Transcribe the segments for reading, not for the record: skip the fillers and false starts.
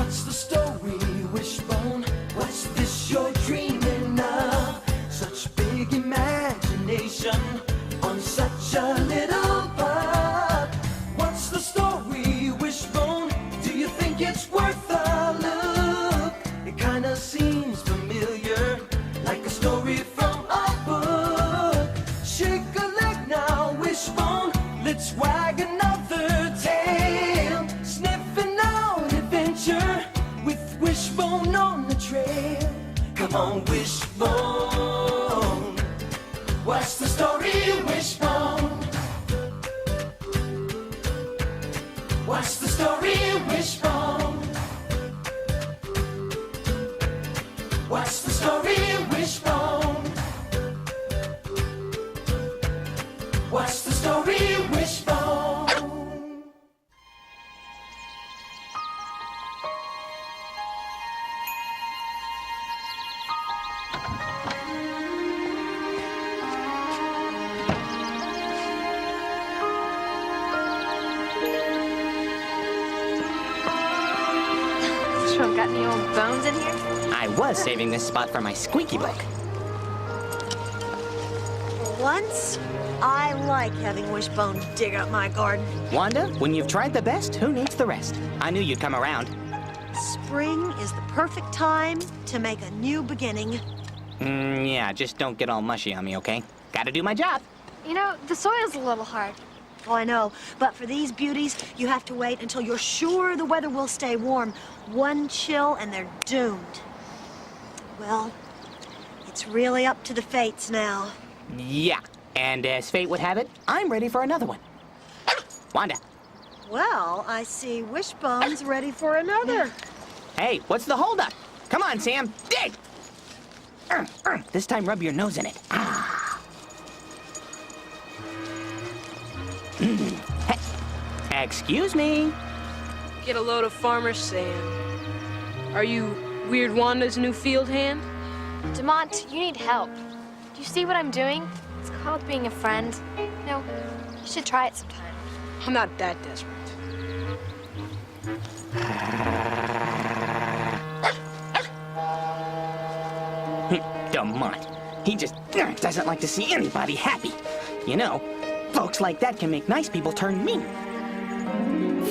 What's the story, Wishbone? What's this you're dreaming of? Such big imagination on such a little bud. What's the story, Wishbone? Do you think it's worth a look? It kinda seems familiar, like a story from a book. Shake a leg now, Wishbone, let's wag another tail. Sniffing out adventure with Wishbone on the trail. Come on, Wishbone, what's the story, Wishbone? What's the story, Wishbone? What's the story, Wishbone? What's the story, Wishbone? Wishbone, got any old bones in here? I was saving this spot for my squeaky book. Once, I like having Wishbone dig up my garden. Wanda, when you've tried the best, who needs the rest? I knew you'd come around. Spring is the perfect time to make a new beginning. Yeah, just don't get all mushy on me, okay? Gotta do my job. You know, the soil's a little hard. Oh, I know, but for these beauties, you have to wait until you're sure the weather will stay warm. One chill and they're doomed. Well, it's really up to the fates now. Yeah, and as fate would have it, I'm ready for another one. Wanda. Well, I see Wishbone's ready for another. Hey, what's the holdup? Come on, Sam, dig! This time rub your nose in it. Ah. Hey, excuse me. Get a load of farmer sand. Are you Weird Wanda's new field hand? Demont, you need help. Do you see what I'm doing? It's called being a friend. No, you should try it sometime. I'm not that desperate. Demont. He just doesn't like to see anybody happy. You know, folks like that can make nice people turn mean.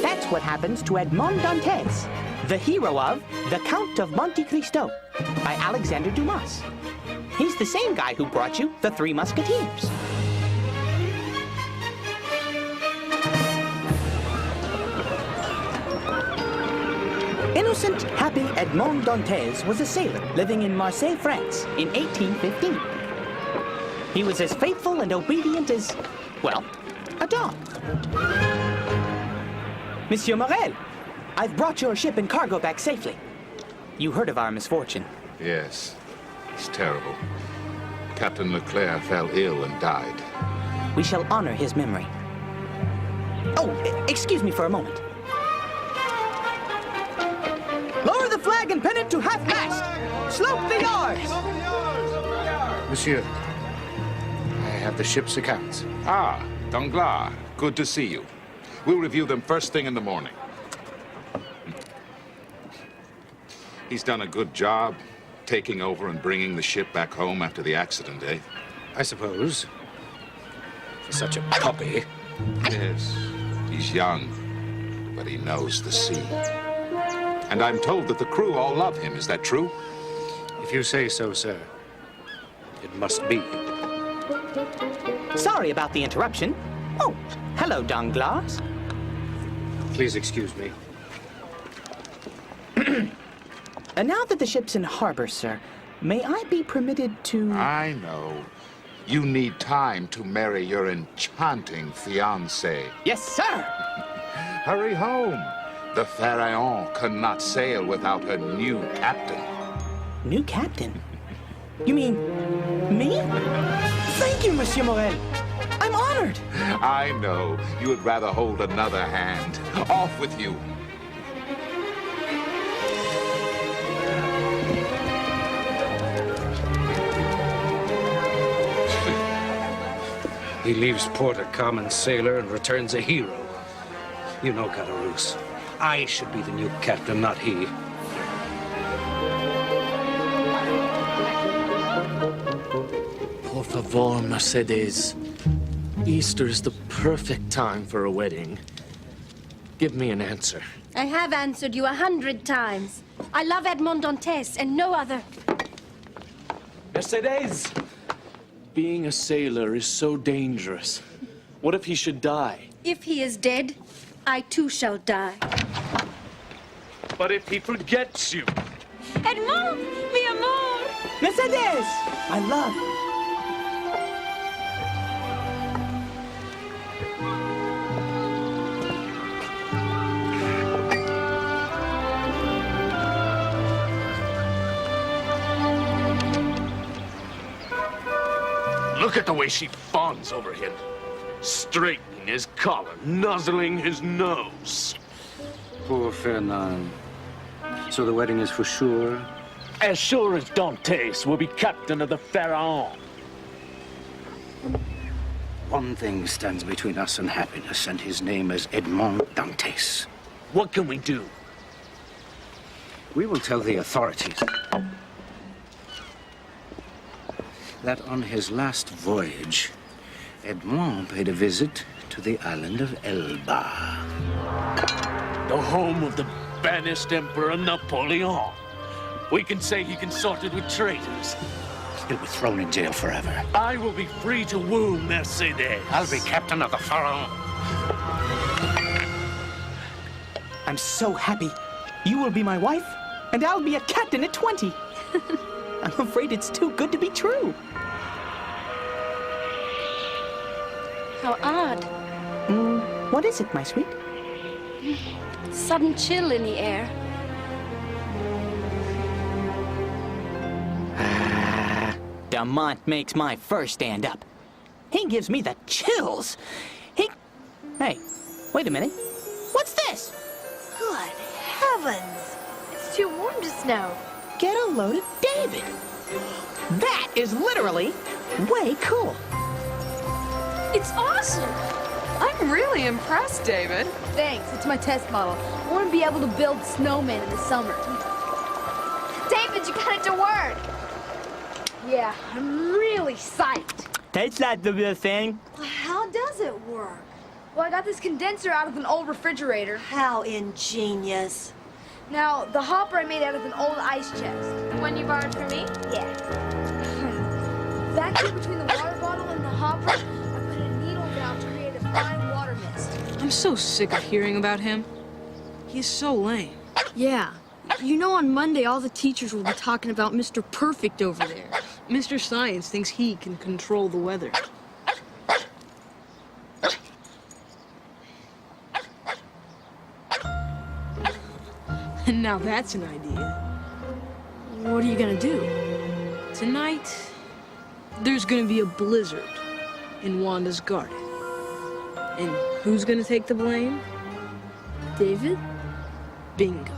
That's what happens to Edmond Dantes, the hero of The Count of Monte Cristo by Alexander Dumas. He's the same guy who brought you The Three Musketeers. Innocent, happy Edmond Dantes was a sailor living in Marseille, France in 1815. He was as faithful and obedient as, well, a dog. Monsieur Morel, I've brought your ship and cargo back safely. You heard of our misfortune. Yes, it's terrible. Captain Leclerc fell ill and died. We shall honor his memory. Oh, excuse me for a moment. Lower the flag and pin it to half-mast! Slope the yards! Monsieur, I have the ship's accounts. Ah, Danglars, good to see you. We'll review them first thing in the morning. He's done a good job taking over and bringing the ship back home after the accident, eh? I suppose. For such a puppy. Yes, he's young, but he knows the sea. And I'm told that the crew all love him. Is that true? If you say so, sir. It must be. Sorry about the interruption. Oh, hello, Danglars. Please excuse me. And now that the ship's in harbor, sir, may I be permitted to... I know. You need time to marry your enchanting fiancée. Yes, sir! Hurry home. The Pharaon cannot sail without her new captain. New captain? You mean me? Thank you, Monsieur Morel. I'm honored. I know. You would rather hold another hand. Off with you. He leaves port a common sailor and returns a hero. You know Caderousse. I should be the new captain, not he. Por favor, Mercedes. Easter is the perfect time for a wedding. Give me an answer. I have answered you 100 times. I love Edmond Dantes and no other. Mercedes! Being a sailor is so dangerous. What if he should die? If he is dead, I too shall die. But if he forgets you? Edmond, mi amor! Mercedes! My love. Look at the way she fawns over him. Straightening his collar, nuzzling his nose. Poor Fernand. So the wedding is for sure? As sure as Dantes will be captain of the Pharaon. One thing stands between us and happiness, and his name is Edmond Dantes. What can we do? We will tell the authorities that on his last voyage, Edmond paid a visit to the island of Elba. The home of the banished Emperor Napoleon. We can say he consorted with traitors. He'll be thrown in jail forever. I will be free to woo Mercedes. I'll be captain of the Pharaon. I'm so happy. You will be my wife, and I'll be a captain at 20. I'm afraid it's too good to be true. How odd. What is it, my sweet? Sudden chill in the air. Damont makes my fur stand up. He gives me the chills. Hey, wait a minute. What's this? Good heavens! It's too warm to snow. Get a load of David. That is literally way cool. It's awesome! I'm really impressed, David. Thanks, it's my test model. I want to be able to build snowmen in the summer. David, you got it to work. Yeah, I'm really psyched. That's not the real thing. How does it work? Well, I got this condenser out of an old refrigerator. How ingenious. Now, the hopper I made out of an old ice chest. The one you borrowed from me? Yeah. Back here between the water bottle and the hopper, I put a needle valve to create a fine water mist. I'm so sick of hearing about him. He's so lame. Yeah. You know, on Monday, all the teachers will be talking about Mr. Perfect over there. Mr. Science thinks he can control the weather. And now that's an idea. What are you gonna do? Tonight, there's gonna be a blizzard in Wanda's garden. And who's gonna take the blame? David? Bingo.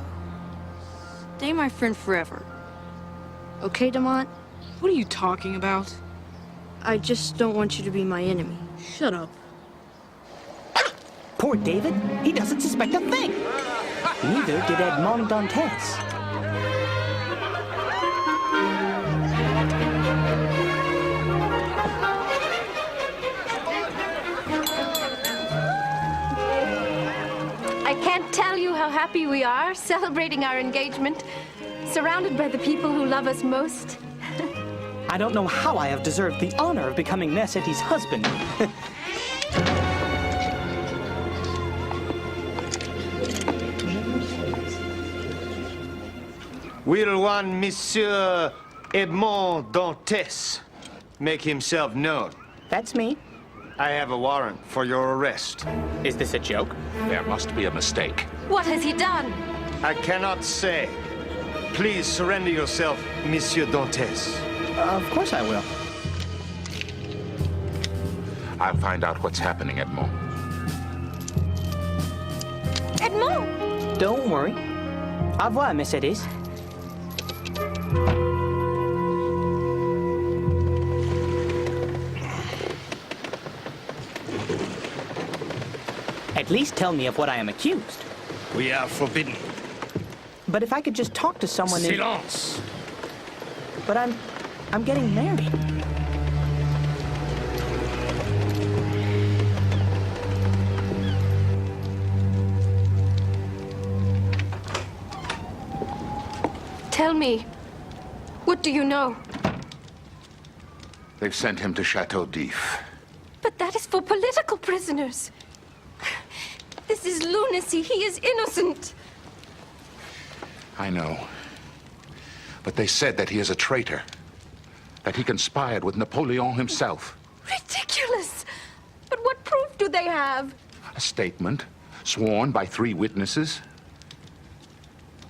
Stay my friend forever. Okay, Damont? What are you talking about? I just don't want you to be my enemy. Shut up. Poor David. He doesn't suspect a thing. Neither did Edmond Dantes. I can't tell you how happy we are celebrating our engagement, surrounded by the people who love us most. I don't know how I have deserved the honor of becoming Nessetti's husband. Will one Monsieur Edmond Dantes make himself known? That's me. I have a warrant for your arrest. Is this a joke? There must be a mistake. What has he done? I cannot say. Please surrender yourself, Monsieur Dantes. Of course I will. I'll find out what's happening, Edmond. Edmond! Don't worry. Au revoir, Mercedes. At least tell me of what I am accused. We are forbidden. But if I could just talk to someone in... Silence! But I'm getting married. Tell me, what do you know? They've sent him to Chateau d'If. But that is for political prisoners. This is lunacy. He is innocent. I know. But they said that he is a traitor. That he conspired with Napoleon himself. Ridiculous! But what proof do they have? A statement sworn by 3 witnesses.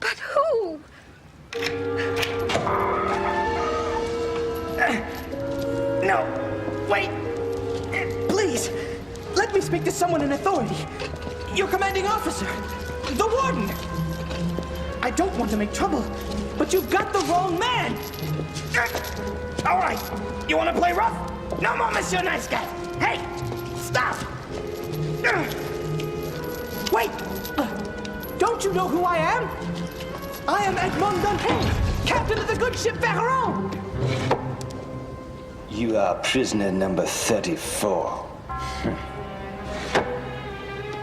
But who? No, wait. Please, let me speak to someone in authority. Your commanding officer, the warden. I don't want to make trouble, but you've got the wrong man. All right, you want to play rough? No more, Monsieur Nice Guy. Hey, stop. Wait, don't you know who I am? I am Edmond Dantes, captain of the good ship Pharaon. You are prisoner number 34.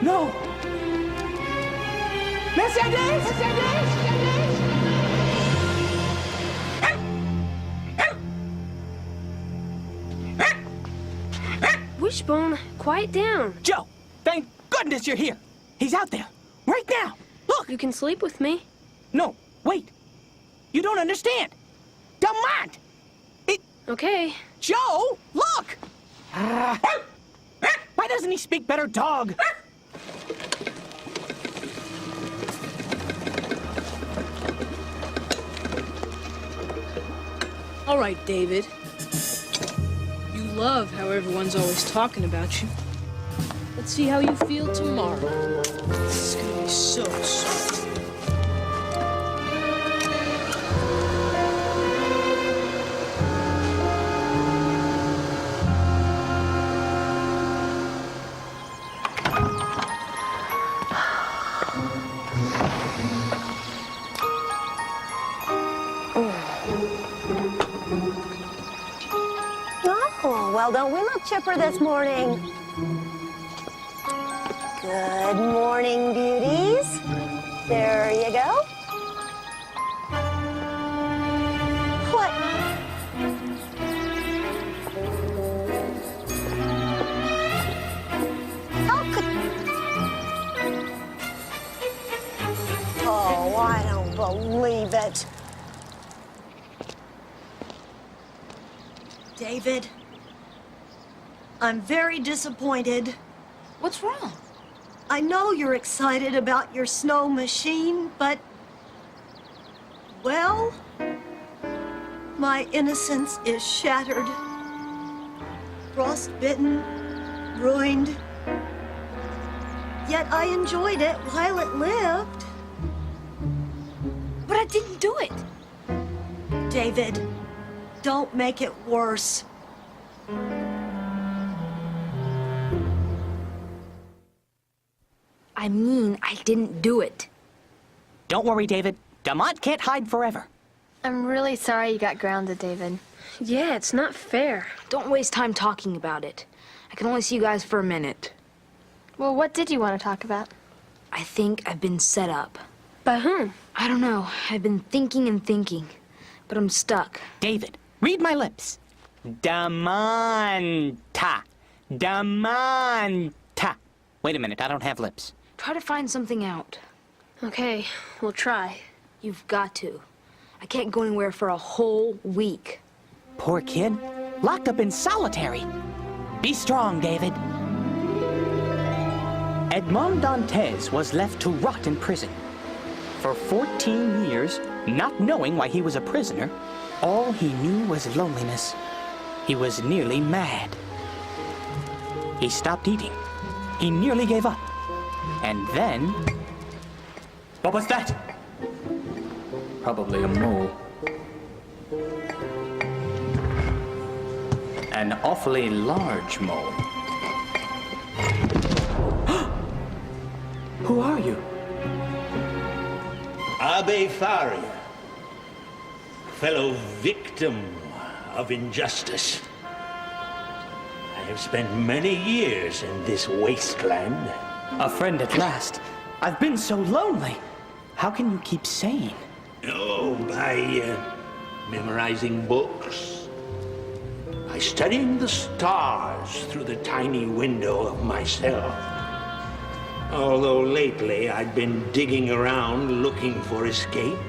No. Mercedes! Wishbone, quiet down. Joe, thank goodness you're here. He's out there, right now. Look. You can sleep with me. No, wait. You don't understand. Demont! Okay. Joe, look! Why doesn't he speak better dog? All right, David. You love how everyone's always talking about you. Let's see how you feel tomorrow. This is gonna be so sweet. Oh, well, don't we look chipper this morning? Good morning, beauties. There you go. What? How could... Oh, I don't believe it. David, I'm very disappointed. What's wrong? I know you're excited about your snow machine, but... well, my innocence is shattered. Frostbitten, ruined. Yet I enjoyed it while it lived. But I didn't do it. David, don't make it worse. I mean, I didn't do it. Don't worry, David. Demont can't hide forever. I'm really sorry you got grounded, David. Yeah, it's not fair. Don't waste time talking about it. I can only see you guys for a minute. Well, what did you want to talk about? I think I've been set up. By whom? I don't know. I've been thinking and thinking, but I'm stuck. David, read my lips. Damonta. Damonta. Wait a minute, I don't have lips. Try to find something out. Okay, we'll try. You've got to. I can't go anywhere for a whole week. Poor kid. Locked up in solitary. Be strong, David. Edmond Dantes was left to rot in prison. For 14 years, not knowing why he was a prisoner, all he knew was loneliness. He was nearly mad. He stopped eating. He nearly gave up. And then... What was that? Probably a mole. An awfully large mole. Who are you? Abbe Faria, fellow victim of injustice. I have spent many years in this wasteland. A friend at last. I've been so lonely. How can you keep sane? Oh, by memorizing books. By studying the stars through the tiny window of my cell. Although lately I've been digging around looking for escape.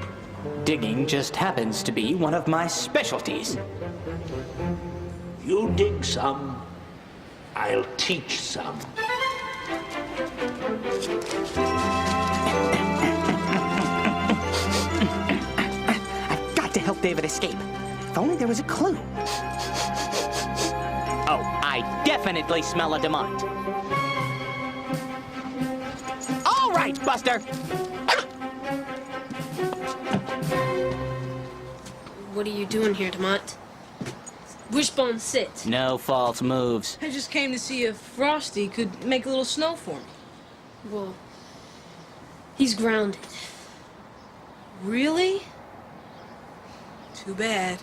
Digging just happens to be one of my specialties. You dig some, I'll teach some. I've got to help David escape. If only there was a clue. Oh, I definitely smell a Demont. All right, Buster. What are you doing here, Demont? Wishbone, sit. No false moves. I just came to see if Frosty could make a little snow for me. Well, he's grounded. Really? Too bad.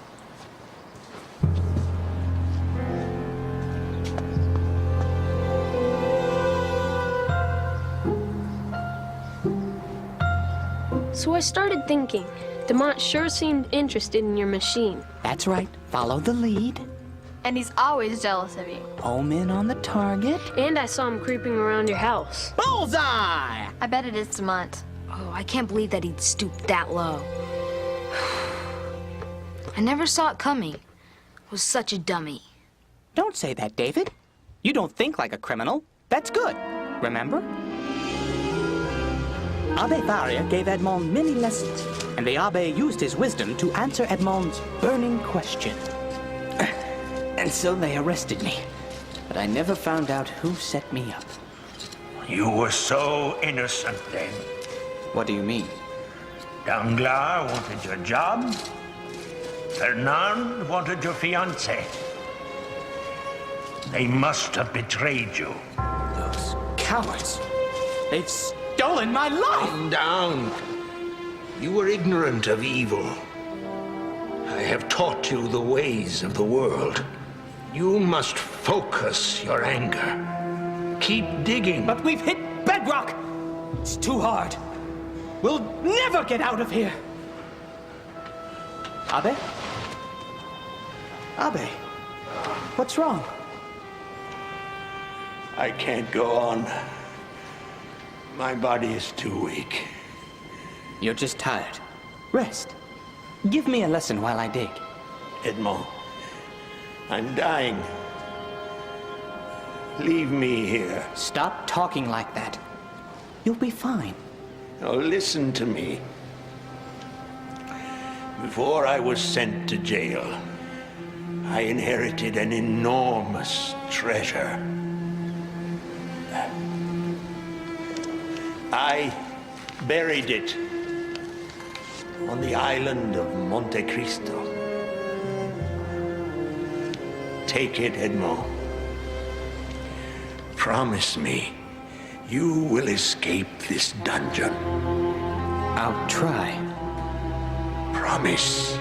So I started thinking, Demont sure seemed interested in your machine. That's right. Follow the lead. And he's always jealous of you. Home in on the target. And I saw him creeping around your house. Bullseye! I bet it is Demont. Oh, I can't believe that he'd stoop that low. I never saw it coming. Was such a dummy. Don't say that, David. You don't think like a criminal. That's good. Remember? Abbe Faria gave Edmond many lessons, and the Abbe used his wisdom to answer Edmond's burning question. And so they arrested me. But I never found out who set me up. You were so innocent then. What do you mean? Danglars wanted your job. Fernand wanted your fiancée. They must have betrayed you. Those cowards. They've stolen my life! Calm down. You were ignorant of evil. I have taught you the ways of the world. You must focus your anger. Keep digging. But we've hit bedrock! It's too hard. We'll never get out of here! Abbe? Abbe, what's wrong? I can't go on. My body is too weak. You're just tired. Rest. Give me a lesson while I dig. Edmond, I'm dying. Leave me here. Stop talking like that. You'll be fine. Oh, listen to me. Before I was sent to jail, I inherited an enormous treasure. I buried it on the island of Monte Cristo. Take it, Edmond. Promise me you will escape this dungeon. I'll try. Promise.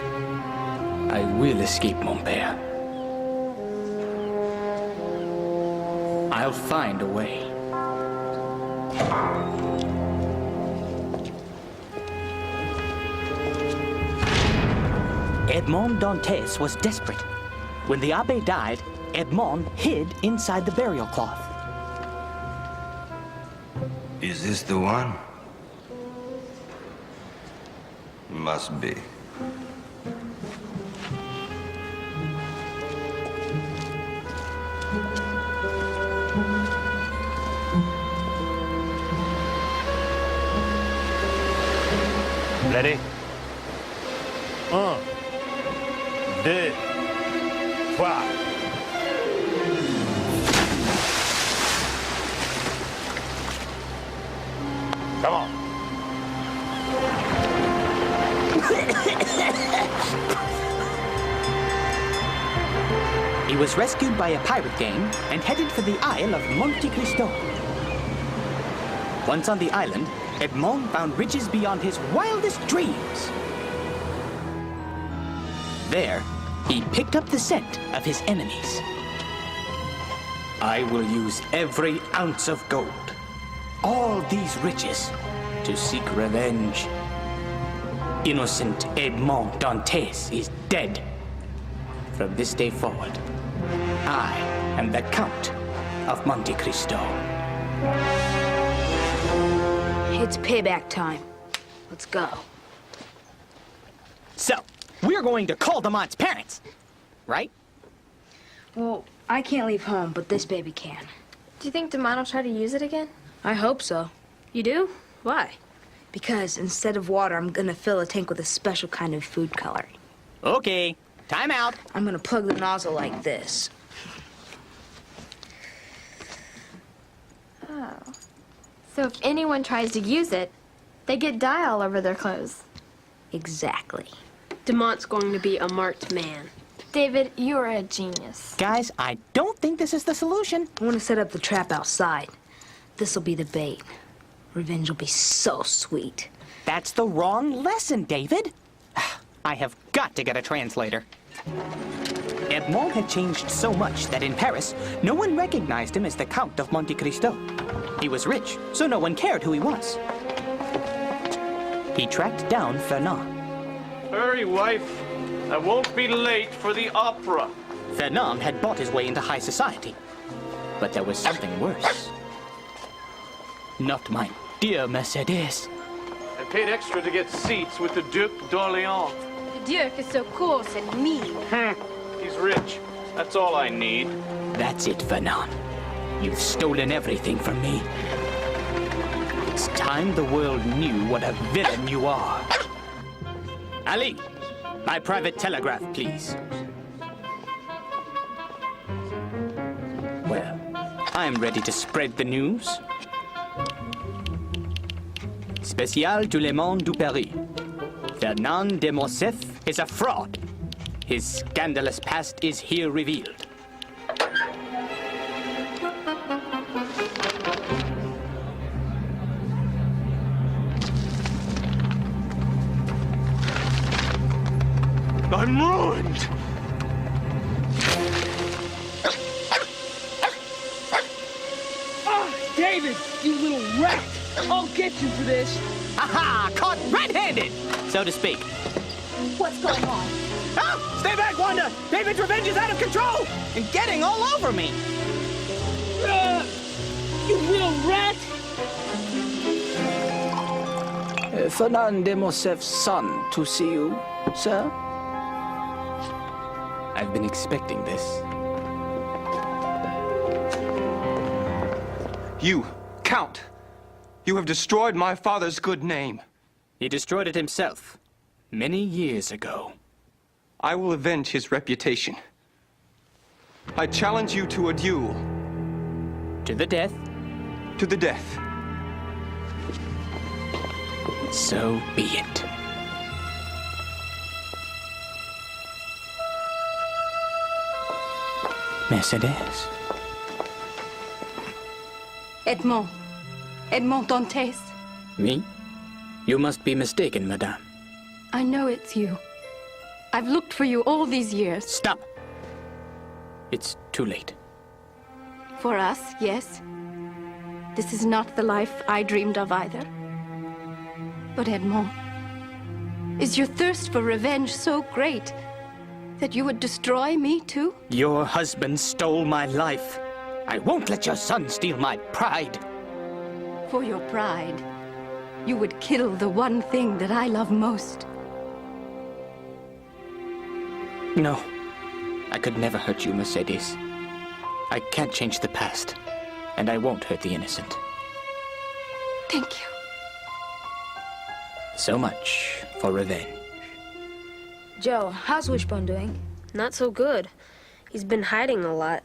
I will escape, mon père. I'll find a way. Edmond Dantes was desperate. When the Abbe died, Edmond hid inside the burial cloth. Is this the one? Must be. Ready? 1, 2, 3. Come on. He was rescued by a pirate gang and headed for the Isle of Monte Cristo. Once on the island, Edmond found riches beyond his wildest dreams. There, he picked up the scent of his enemies. I will use every ounce of gold, all these riches, to seek revenge. Innocent Edmond Dantes is dead. From this day forward, I am the Count of Monte Cristo. It's payback time. Let's go. So, we're going to call Damont's parents, right? Well, I can't leave home, but this baby can. Do you think Damon will try to use it again? I hope so. You do? Why? Because instead of water, I'm gonna fill the tank with a special kind of food coloring. Okay, time out. I'm gonna plug the nozzle like this. Oh. So if anyone tries to use it, they get dye all over their clothes. Exactly. Damont's going to be a marked man. David, you are a genius. Guys, I don't think this is the solution. I want to set up the trap outside. This'll be the bait. Revenge will be so sweet. That's the wrong lesson, David. I have got to get a translator. Edmond had changed so much that in Paris, no one recognized him as the Count of Monte Cristo. He was rich, so no one cared who he was. He tracked down Fernand. Hurry, wife. I won't be late for the opera. Fernand had bought his way into high society. But there was something worse. Not my dear Mercedes. I paid extra to get seats with the Duc d'Orléans. The Duke is so coarse and mean. He's rich. That's all I need. That's it, Fernand. You've stolen everything from me. It's time the world knew what a villain you are. Ali, my private telegraph, please. Well, I'm ready to spread the news. Spécial tout le monde du Paris. Fernand de Morcerf is a fraud. His scandalous past is here revealed. I'm ruined! David, you little rat! I'll get you for this. Aha! Caught red-handed, so to speak. What's going on? Oh, stay back, Wanda! David's revenge is out of control and getting all over me. You little rat! Fernand de Morcerf's son to see you, sir. I've been expecting this. You, Count, you have destroyed my father's good name. He destroyed it himself, many years ago. I will avenge his reputation. I challenge you to a duel. To the death? To the death. So be it. Mercedes? Edmond. Edmond Dantes. Me? You must be mistaken, madame. I know it's you. I've looked for you all these years. Stop! It's too late. For us, yes. This is not the life I dreamed of either. But Edmond, is your thirst for revenge so great that you would destroy me too? Your husband stole my life. I won't let your son steal my pride. For your pride, you would kill the one thing that I love most. No, I could never hurt you, Mercedes. I can't change the past, and I won't hurt the innocent. Thank you. So much for revenge. Joe, how's Wishbone doing? Not so good. He's been hiding a lot.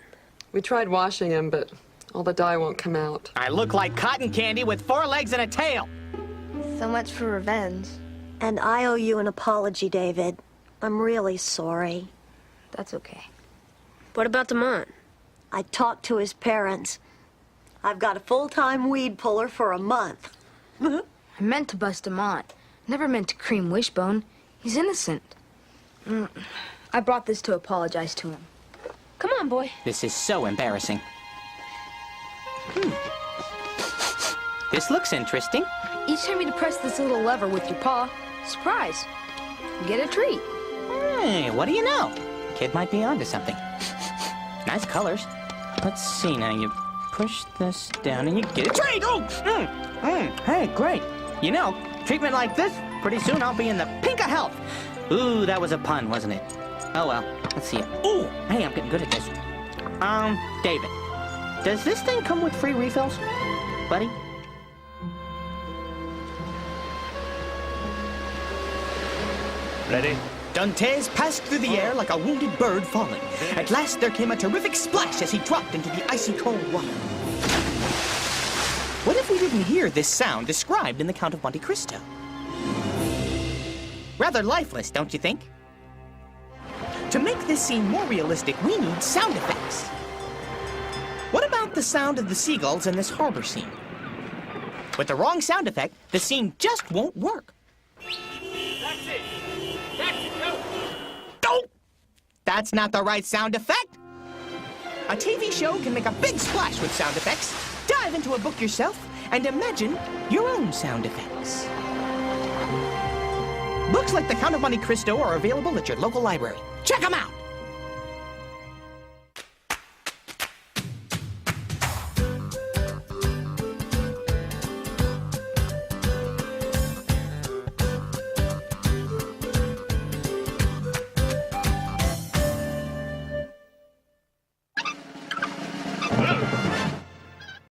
We tried washing him, but all the dye won't come out. I look like cotton candy with 4 legs and a tail. So much for revenge. And I owe you an apology, David. I'm really sorry. That's okay. What about Damon? I talked to his parents. I've got a full-time weed puller for a month. I meant to bust him on. Never meant to cream Wishbone. He's innocent. I brought this to apologize to him. Come on, boy. This is so embarrassing. This looks interesting. Each time you depress this little lever with your paw, surprise, you get a treat. Hey, what do you know? Kid might be onto something. Nice colors. Let's see now. You push this down and you get a treat. Oh, hey, great. You know, treatment like this, pretty soon I'll be in the pink of health. Ooh, that was a pun, wasn't it? Oh well. Let's see it. Ooh, hey, I'm getting good at this. David, does this thing come with free refills, buddy? Ready? Dantes passed through the air like a wounded bird falling. At last there came a terrific splash as he dropped into the icy cold water. What if we didn't hear this sound described in the Count of Monte Cristo? Rather lifeless, don't you think? To make this scene more realistic, we need sound effects. What about the sound of the seagulls in this harbor scene? With the wrong sound effect, the scene just won't work. That's it. That's it. Go. Oh! That's not the right sound effect. A TV show can make a big splash with sound effects. Dive into a book yourself and imagine your own sound effects. Books like The Count of Monte Cristo are available at your local library. Check them out!